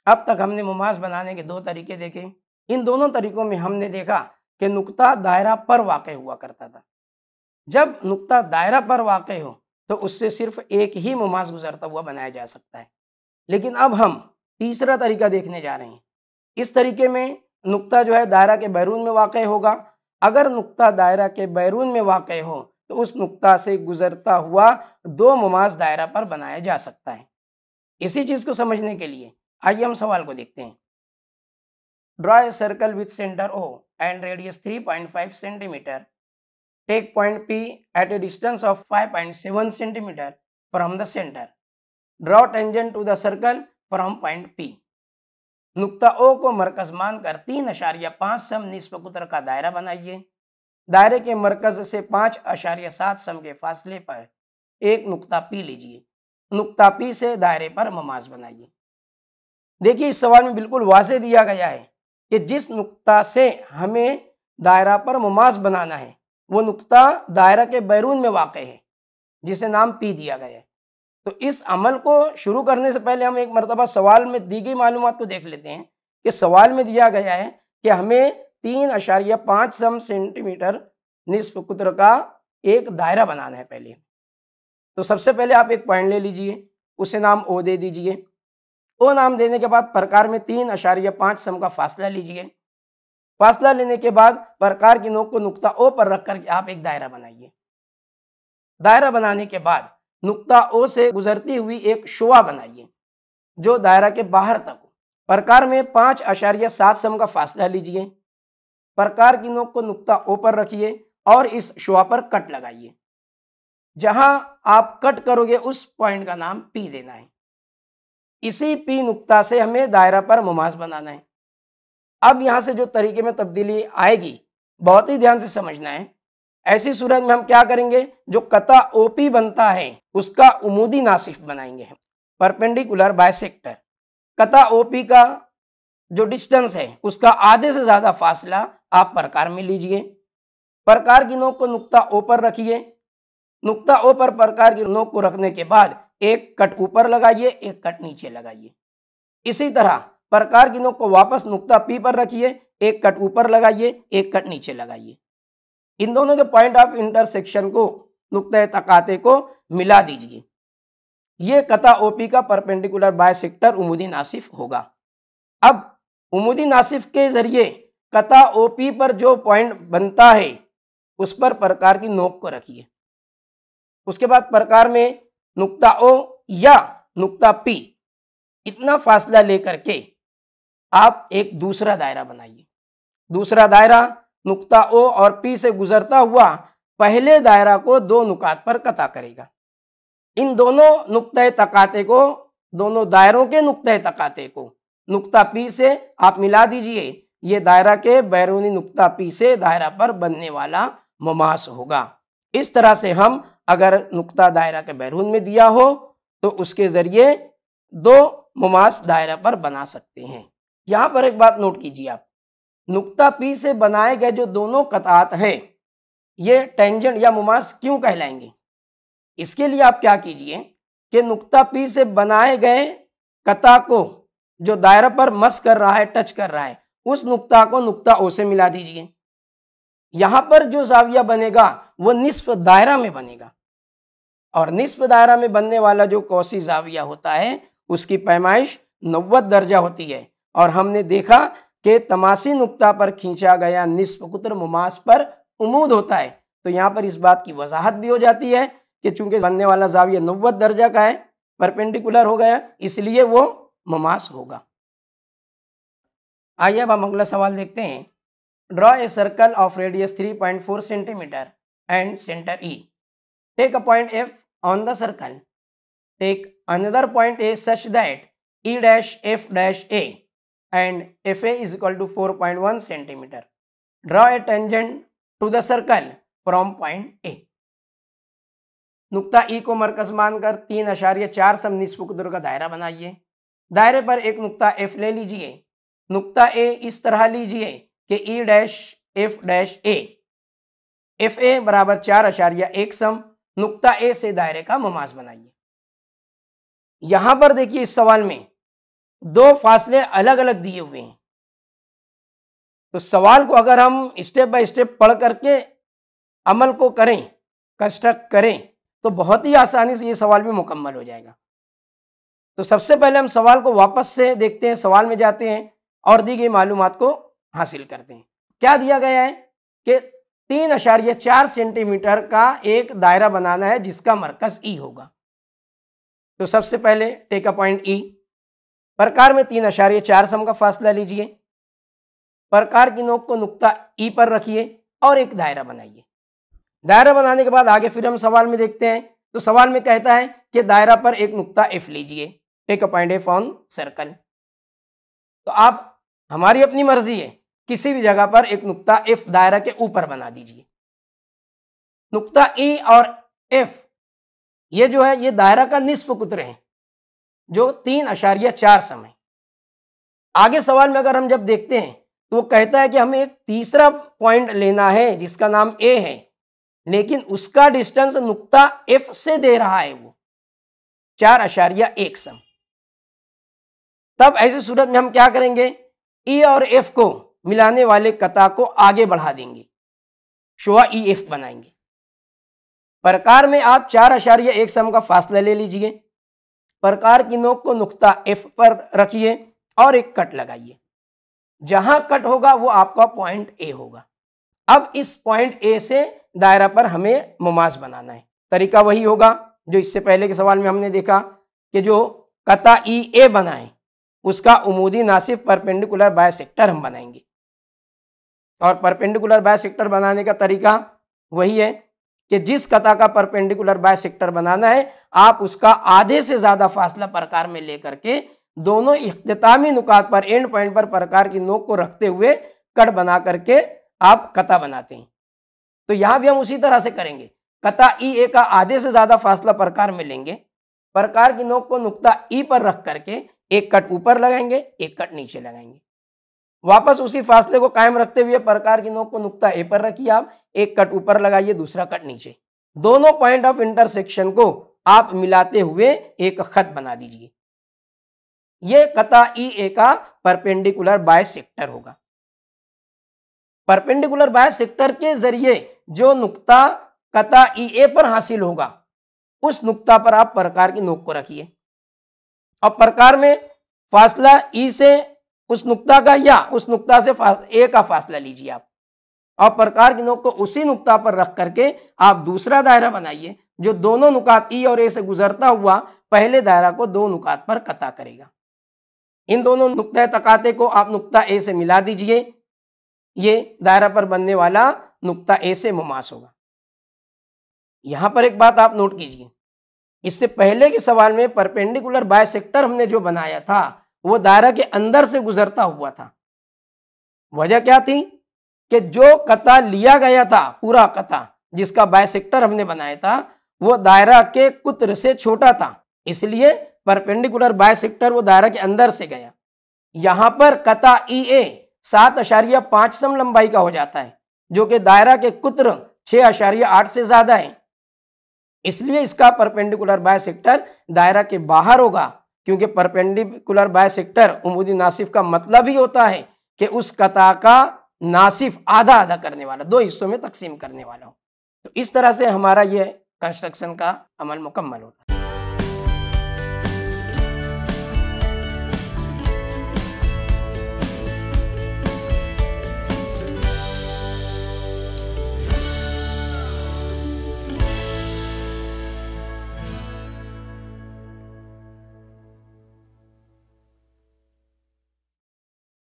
अब तक हमने मुमास बनाने के दो तरीके देखे। इन दोनों तरीकों में हमने देखा कि नुक्ता दायरा पर वाक़ हुआ करता था। जब नुक्ता दायरा पर वाक़ हो तो उससे सिर्फ एक ही मुमास गुजरता हुआ बनाया जा सकता है। लेकिन अब हम तीसरा तरीका देखने जा रहे हैं। इस तरीके में नुक्ता जो है दायरा के बैरून में वाक़ होगा। अगर नुक्ता दायरा के बैरून में वाक़ हो तो उस नुक्ता से गुजरता हुआ दो मुमास दायरा पर बनाया जा सकता है। इसी चीज को समझने के लिए आइए हम सवाल को देखते हैं। Draw a circle with centre O and radius 3.5 centimetre. Take point P at a distance of 5.7 centimetre from the centre. Draw tangent to the circle from point P। नुक्ता O को मरकज मानकर 3.5 सम निस्फ कुतर का दायरा बनाइए। दायरे के मरकज से 5.7 सम के फासले पर एक नुक्ता P लीजिए। नुक्ता P से दायरे पर मुमास बनाइए। देखिए इस सवाल में बिल्कुल वाज़ेह दिया गया है कि जिस नुक्ता से हमें दायरा पर मुमास बनाना है वो नुक्ता दायरा के बैरून में वाक़ है जिसे नाम P दिया गया है। तो इस अमल को शुरू करने से पहले हम एक मरतबा सवाल में दी गई मालूमात को देख लेते हैं कि सवाल में दिया गया है कि हमें 3.5 सम सेंटीमीटर निस्फ कुतर का एक दायरा बनाना है। पहले तो सबसे पहले आप एक पॉइंट ले लीजिए, उसे नाम O दे दीजिए। O नाम देने के बाद प्रकार में 3.5 सम का फासला लीजिए। फासला लेने के बाद प्रकार की नोक को नुक्ता O पर रख कर आप एक दायरा बनाइए। दायरा बनाने के बाद नुक्ता O से गुजरती हुई एक शुआ बनाइए जो दायरा के बाहर तक हो। प्रकार में 5.7 सम का फासला लीजिए। प्रकार की नोक को नुक्ता O पर रखिए और इस शुआ पर कट लगाइए। जहां आप कट करोगे उस पॉइंट का नाम P देना है। इसी P नुक्ता से हमें दायरा पर मुमास बनाना है। अब यहां से जो तरीके में तब्दीली आएगी बहुत ही ध्यान से समझना है। ऐसी सूरत में हम क्या करेंगे, जो कता OP बनता है उसका उमूदी नासिफ बनाएंगे हम, परपेंडिकुलर बाइसेक्टर। कता OP का जो डिस्टेंस है उसका आधे से ज्यादा फासला आप प्रकार में लीजिए। प्रकार की नोक को नुक्ता O पर रखिए। नुक्ता O पर प्रकार की नोक को रखने के बाद एक कट ऊपर लगाइए, एक कट नीचे लगाइए। इसी तरह प्रकार की नोक को वापस नुक्ता P पर रखिए, एक कट ऊपर लगाइए, एक कट नीचे लगाइए। इन दोनों के पॉइंट ऑफ इंटरसेक्शन को, नुक्ता तकाते को मिला दीजिए। ये कता OP का परपेंडिकुलर बाइसेक्टर उमूदी नासिफ होगा। अब उमूदी नासिफ के जरिए कता OP पर जो पॉइंट बनता है उस पर प्रकार की नोक को रखिए। उसके बाद प्रकार में नुक्ता O या नुक्ता P इतना फासला लेकर के आप एक दूसरा दायरा बनाइए। दूसरा दायरा नुक्ता O और P से गुजरता हुआ पहले दायरा को दो नुकात पर कता करेगा। इन दोनों नुक्ते तकाते को, दोनों दायरों के नुक्ते तकाते को नुक्ता P से आप मिला दीजिए। ये दायरा के बैरूनी नुक्ता P से दायरा पर बनने वाला मुमास होगा। इस तरह से हम अगर नुक्ता दायरा के बैरून में दिया हो तो उसके जरिए दो मुमास दायरा पर बना सकते हैं। यहां पर एक बात नोट कीजिए आप, नुक्ता P से बनाए गए जो दोनों कतात हैं ये टेंजेंट या मुमास क्यों कहलाएंगे। इसके लिए आप क्या कीजिए कि नुक्ता P से बनाए गए कता को जो दायरा पर मस कर रहा है, टच कर रहा है, उस नुक्ता को नुक्ता O से मिला दीजिए। यहां पर जो जाविया बनेगा वो निस्फ दायरा में बनेगा और निस्फ दायरा में बनने वाला जो कौसी जाविया होता है उसकी पैमाइश 90 दर्जा होती है। और हमने देखा कि तमासी नुक्ता पर खींचा गया निस्फ कुतर मुमास पर उमूद होता है। तो यहाँ पर इस बात की वजाहत भी हो जाती है कि चूंकि बनने वाला जाविया 90 दर्जा का है, परपेंडिकुलर हो गया, इसलिए वो मुमास होगा। आइए अब हम अगला सवाल देखते हैं। Draw a circle of radius 3.4 centimetre and centre E. Take a point F on the circle. Take another point A such that E dash F dash A and FA is equal to 4.1 centimeter. Draw a tangent to the circle from point A. नुक्ता E को मरकज मानकर 3.4 सम निस्फ कुतर का दायरा बनाइए। दायरे पर एक नुक्ता F ले लीजिए। नुक्ता A इस तरह लीजिए कि E dash F dash A, FA बराबर 4.1 सम। नुक्ता A से दायरे का मुमास बनाइए। यहां पर देखिए इस सवाल में दो फासले अलग अलग दिए हुए हैं। तो सवाल को अगर हम स्टेप बाय स्टेप पढ़ करके अमल को करें, कंस्ट्रक्ट करें, तो बहुत ही आसानी से ये सवाल भी मुकम्मल हो जाएगा। तो सबसे पहले हम सवाल को वापस से देखते हैं, सवाल में जाते हैं और दी गई मालूमात को हासिल करते हैं। क्या दिया गया है कि 3.4 सेंटीमीटर का एक दायरा बनाना है जिसका मरकज ई होगा। तो सबसे पहले टेक अ पॉइंट ई। प्रकार में 3.4 सम का फासला लीजिए। प्रकार की नोक को नुक्ता ई पर रखिए और एक दायरा बनाइए। दायरा बनाने के बाद आगे फिर हम सवाल में देखते हैं। तो सवाल में कहता है कि दायरा पर एक नुक्ता एफ लीजिए। Take a point F on circle. तो आप, हमारी अपनी मर्जी है, किसी भी जगह पर एक नुक्ता एफ दायरा के ऊपर बना दीजिए। नुक्ता ई और एफ ये जो है ये दायरा का निस्फ कुत्र है जो 3.4 सम है। आगे सवाल में अगर हम जब देखते हैं तो वो कहता है कि हमें एक तीसरा पॉइंट लेना है जिसका नाम ए है, लेकिन उसका डिस्टेंस नुक्ता एफ से दे रहा है वो 4.1 सम। तब ऐसी सूरत में हम क्या करेंगे, ई और एफ को मिलाने वाले कता को आगे बढ़ा देंगे, शोआ ई एफ बनाएंगे। प्रकार में आप 4.1 सम का फासला ले लीजिए। प्रकार की नोक को नुक्ता एफ पर रखिए और एक कट लगाइए। जहां कट होगा वो आपका पॉइंट ए होगा। अब इस पॉइंट ए से दायरा पर हमें मुमास बनाना है। तरीका वही होगा जो इससे पहले के सवाल में हमने देखा कि जो कता ई ए बनाए उसका उमूदी नासिफ परपेंडिकुलर बायसेक्टर हम बनाएंगे। और परपेंडिकुलर बायसेक्टर बनाने का तरीका वही है कि जिस कता का परपेंडिकुलर बायसेक्टर बनाना है आप उसका आधे से ज्यादा फासला प्रकार में लेकर के दोनों इख्तितामी नुकात पर, एंड पॉइंट पर प्रकार की नोक को रखते हुए कट बना करके आप कता बनाते हैं। तो यहां भी हम उसी तरह से करेंगे। कता ई ए का आधे से ज्यादा फासला प्रकार में लेंगे, प्रकार की नोक को नुक्ता ई पर रख करके एक कट ऊपर लगाएंगे, एक कट नीचे लगाएंगे। वापस उसी फासले को कायम रखते हुए प्रकार की नोक को नुक्ता ए पर रखिए, आप एक कट ऊपर लगाइए, दूसरा कट नीचे। दोनों पॉइंट ऑफ इंटरसेक्शन को आप मिलाते हुए एक खत बना दीजिए। यह कता ई ए का परपेंडिकुलर बायसेक्टर होगा। परपेंडिकुलर बायसेक्टर के जरिए जो नुक्ता कता ई ए पर हासिल होगा उस नुक्ता पर आप प्रकार की नोक को रखिए। अब प्रकार में फासला ई से उस नुक्ता का या उस नुक्ता से ए का फासला लीजिए आप, और प्रकार की नोक को उसी नुक्ता पर रख करके आप दूसरा दायरा बनाइए जो दोनों नुकात ई और ए से गुजरता हुआ पहले दायरा को दो नुकात पर कता करेगा। इन दोनों नुक्ता तकाते को आप नुक्ता ए से मिला दीजिए। ये दायरा पर बनने वाला नुक्ता ए से मुमास होगा। यहां पर एक बात आप नोट कीजिए, इससे पहले के सवाल में परपेंडिकुलर बायसेक्टर हमने जो बनाया था वो दायरा के अंदर से गुजरता हुआ था। वजह क्या थी कि जो कता लिया गया था, पूरा कता जिसका बायसेक्टर हमने बनाया था वो दायरा के कुत्र से छोटा था, इसलिए परपेंडिकुलर बायसेक्टर वो दायरा के अंदर से गया। यहां पर कता ई ए 7.5 सम लंबाई का हो जाता है जो कि दायरा के कुत्र 6.8 से ज्यादा है, इसलिए इसका परपेंडिकुलर बायसेक्टर दायरा के बाहर होगा। क्योंकि परपेंडिकुलर बायसेक्टर उमूदी नासिफ का मतलब ही होता है कि उस कता का नासिफ आधा आधा करने वाला, दो हिस्सों में तकसीम करने वाला हो। तो इस तरह से हमारा ये कंस्ट्रक्शन का अमल मुकम्मल होता है।